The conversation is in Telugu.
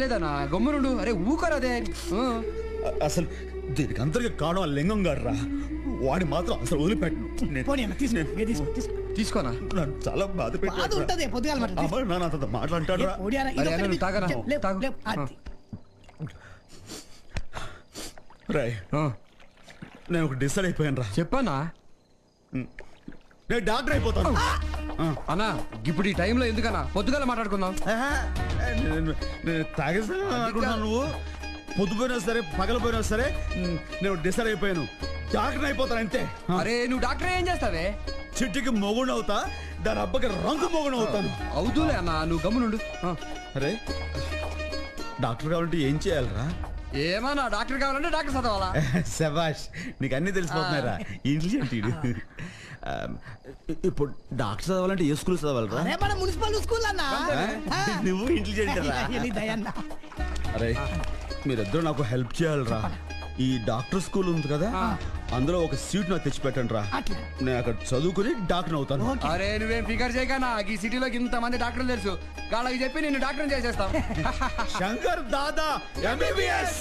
లేదన్నా గమ్మునుండు. అరే ఊకరదే. అసలు దీనికి అంతగా కావడం ఆ లింగం గారు రా. వాడి మాత్రం అసలు వదిలిపెట్టను. తీసుకోనా. నన్ను చాలా బాధ పెట్టాడు. మాట్లాంటాడు రాయ్. నేను ఒక డిసైడ్ అయిపోయాను రా. చెప్పానా నేను డాక్టర్ అయిపోతాను అన్నా. ఇప్పుడు ఈ టైంలో ఎందుకన్నా, పొద్దుగాల మాట్లాడుకుందాం. నేను తాగేస్తాను అనుకుంటున్నాను. నువ్వు పొద్దుపోయినా సరే పగలపోయినా సరే నేను డిసైడ్ అయిపోయాను, డాక్టర్ అయిపోతాను అంతే. అరే నువ్వు డాక్టర్ ఏం చేస్తావే? చిట్టికి మొగుడు అవుతా, దాని అబ్బకి రంగు మొగుడు అవుతాను. అవుతులే అన్నా, నువ్వు గమ్మునుండు. అరే డాక్టర్ కావాలంటే ఏం చేయాలరా? ఏమన్నా డాక్టర్ కావాలంటే డాక్టర్ చదవాలా? శభాష్, నీకు అన్ని తెలిసిపోతున్నారా? ఇంటెలిజెంట్. ఇప్పుడు డాక్టర్ చదవాలంటే ఏ స్కూల్ చదవాలరా? మన మున్సిపల్ స్కూల్ అన్నా. నువ్వు ఇంటెలిజెంట్. అరే మీరిద్దరు నాకు హెల్ప్ చేయాలరా. ఈ డాక్టర్ స్కూల్ ఉంది కదా, అందులో ఒక సీట్ నాకు తెచ్చి పెట్టండి రా. నేను అక్కడ చదువుకుని డాక్టర్ అవుతాను. అరే నువ్వేం ఫికర్ చేయకనా, ఈ సిటీలోకి ఇంత మంది డాక్టర్లు తెలుసు, వాళ్ళకి చెప్పి నిన్ను డాక్టర్ చేసేస్తాం. శంకర్ దాదా MBBS.